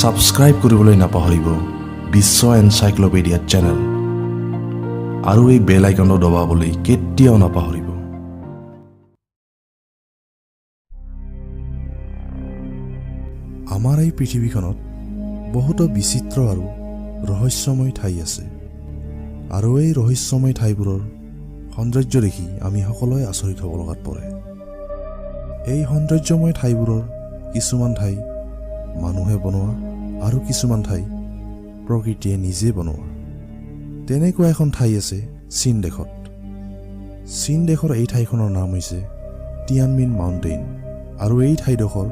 Subscribe কৰিবলৈ নাপাহৰিব বিশ্ব encyclopedia channel আৰু এই বেল আইকনটো দবাবলৈ কেতিয়াও নাপাহৰিব। আমাৰ এই পৃথিৱীখনত বহুতো বিচিত্ৰ আৰু ৰহস্যময় ঠাই আছে আৰু এই ৰহস্যময় ঠাইবোৰৰ সৌন্দৰ্য দেখি আমি সকলোৱে আচৰিত হ'ব লগাত পৰে। এই সৌন্দৰ্যময় ঠাইবোৰৰ কিছুমান ঠাই মানুহে বনোৱা আৰু কিছুমান ঠাই প্ৰকৃতিয়ে নিজে বনোৱা। তেনেকুৱা এখন ঠাই আছে চীন দেশত। চীন দেশৰ এই ঠাইখনৰ নাম হৈছে টিয়ানমিন মাউণ্টেইন আৰু এই ঠাইডোখৰ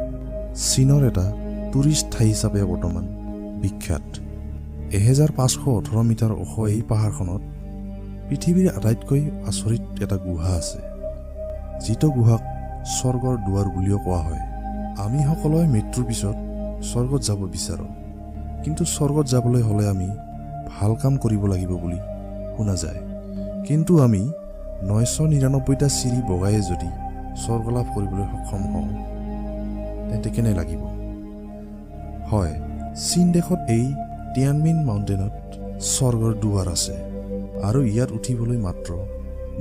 চীনৰ এটা টুৰিষ্ট ঠাই হিচাপে বৰ্তমান বিখ্যাত। 1518 মিটাৰ ওখ এই পাহাৰখনত পৃথিৱীৰ আটাইতকৈ আচৰিত এটা গুহা আছে, যিটো গুহাক স্বৰ্গৰ দুৱাৰ বুলিও কোৱা হয়। আমি সকলোৱে মৃত্যুৰ পিছত স্বৰ্গত যাব বিচাৰোঁ, কিন্তু স্বৰ্গত যাবলৈ হ'লে আমি ভাল কাম কৰিব লাগিব বুলি শুনা যায়। কিন্তু আমি 999টা চিৰি বগায়ে যদি স্বৰ্গ লাভ কৰিবলৈ সক্ষম হওঁ তেন্তে কেনে লাগিব? হয়, চীন দেশত এই টিয়ানমিন মাউণ্টেইনত স্বৰ্গৰ দুৱাৰ আছে আৰু ইয়াত উঠিবলৈ মাত্ৰ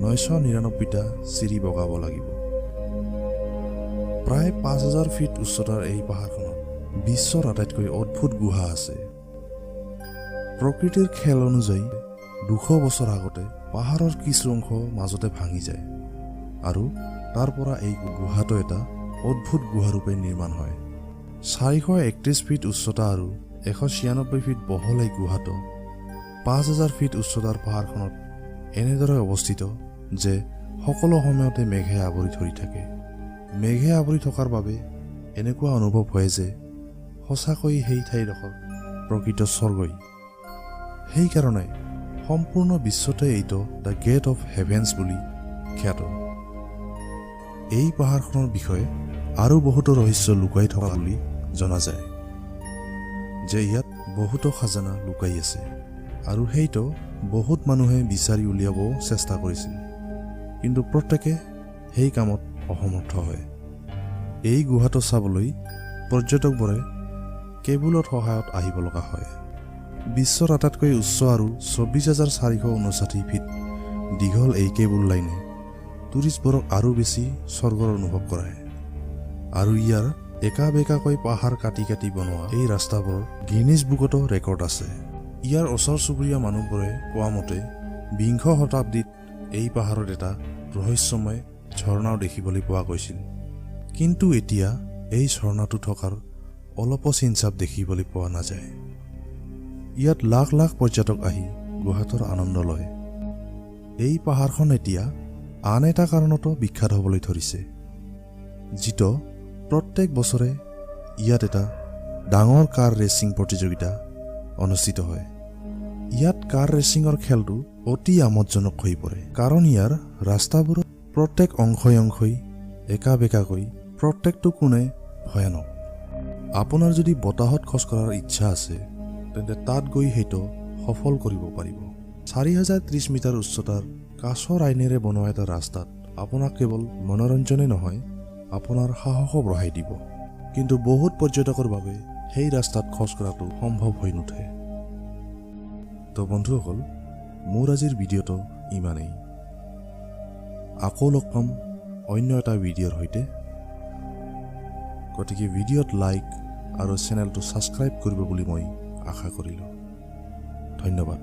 999টা চিৰি বগাব লাগিব। প্ৰায় 5000 ফিট উচ্চতাৰ এই পাহাৰখনত বিশ্বৰ আটাইতকৈ অদ্ভুত গুহা আছে। প্ৰকৃতিৰ খেল অনুযায়ী 200 বছৰ আগতে পাহাৰৰ কিছু অংশ মাজতে ভাঙি যায় আৰু তাৰ পৰা এই গুহাটো এটা অদ্ভুত গুহাৰূপে নিৰ্মাণ হয়। 431 ফিট উচ্চতা আৰু 196 ফিট বহল এই গুহাটো 5000 ফিট উচ্চতাৰ পাহাৰখনত এনেদৰে অৱস্থিত যে সকলো সময়তে মেঘে আৱৰি ধৰি থাকে। মেঘে আৱৰি থকাৰ বাবে এনেকুৱা অনুভৱ হয় যে সঁচাকৈ সেই ঠাইডোখৰ প্ৰকৃত স্বৰ্গই। সেইকাৰণে সম্পূৰ্ণ বিশ্বতে এইটো দ্য গেট অফ হেভেন্স বুলি খ্যাত। এই পাহাৰখনৰ বিষয়ে আৰু বহুতো ৰহস্য লুকাই থকা বুলি জনা যায়, যে ইয়াত বহুতো খাজানা লুকাই আছে আৰু সেইটো বহুত মানুহে বিচাৰি উলিয়াবও চেষ্টা কৰিছিল, কিন্তু প্ৰত্যেকে সেই কামত অসমৰ্থ হয়। এই গুহাটো চাবলৈ পৰ্যটকবোৰে কেবুলৰ সহায়ত আহিব লগা হয়। বিশ্বৰ আটাইতকৈ উচ্চ আৰু 24459 ফিট দীঘল এই কেবুল লাইনে টুৰিষ্টবোৰক আৰু বেছি স্বৰ্গৰ অনুভৱ কৰায় আৰু ইয়াৰ একা বেকাকৈ পাহাৰ কাটি কাটি বনোৱা এই ৰাস্তাবোৰৰ গিনিজ বুকতো ৰেকৰ্ড আছে। ইয়াৰ ওচৰ চুবুৰীয়া মানুহবোৰে কোৱা মতে 20 শতাব্দীত এই পাহাৰত এটা ৰহস্যময় ঝৰ্ণাও দেখিবলৈ পোৱা গৈছিল, কিন্তু এতিয়া এই ঝৰ্ণাটো থকাৰ অলপো চিনচাপ দেখিবলৈ পোৱা নাযায়। ইয়াত লাখ লাখ পৰ্যটক আহি গুহাটোৰ আনন্দ লয়। এই পাহাৰখন এতিয়া আন এটা কাৰণতো বিখ্যাত হ'বলৈ ধৰিছে, যিটো প্ৰত্যেক বছৰে ইয়াত এটা ডাঙৰ কাৰ ৰেচিং প্ৰতিযোগিতা অনুষ্ঠিত হয়। ইয়াত কাৰ ৰেচিঙৰ খেলটো অতি আমোদজনক হৈ পৰে, কাৰণ ইয়াৰ ৰাস্তাবোৰত প্ৰত্যেক অংশই একা বেকাকৈ, প্ৰত্যেকটো কোণে ভয়ানক। আপোনাৰ যদি বতাহত খোজ কঢ়াৰ ইচ্ছা আছে তেন্তে তাত গৈ সেইটো সফল কৰিব পাৰিব। 4030 মিটাৰ উচ্চতাৰ কাঠৰ আইনেৰে বনোৱা এটা ৰাস্তাত আপোনাক কেৱল মনোৰঞ্জনে নহয়, আপোনাৰ সাহসো বঢ়াই দিব। কিন্তু বহুত পৰ্যটকৰ বাবে সেই ৰাস্তাত খোজ কঢ়াটো সম্ভৱ হৈ নুঠে। তো বন্ধুসকল, মোৰ আজিৰ ভিডিঅ'টো ইমানেই। আকৌ লগ পাম অন্য এটা ভিডিঅ'ৰ সৈতে। গতিকে ভিডিঅ'ত লাইক আৰু চেনেলটো ছাবস্ক্ৰাইব কৰিব বুলি মই আশা কৰিলোঁ। ধন্যবাদ।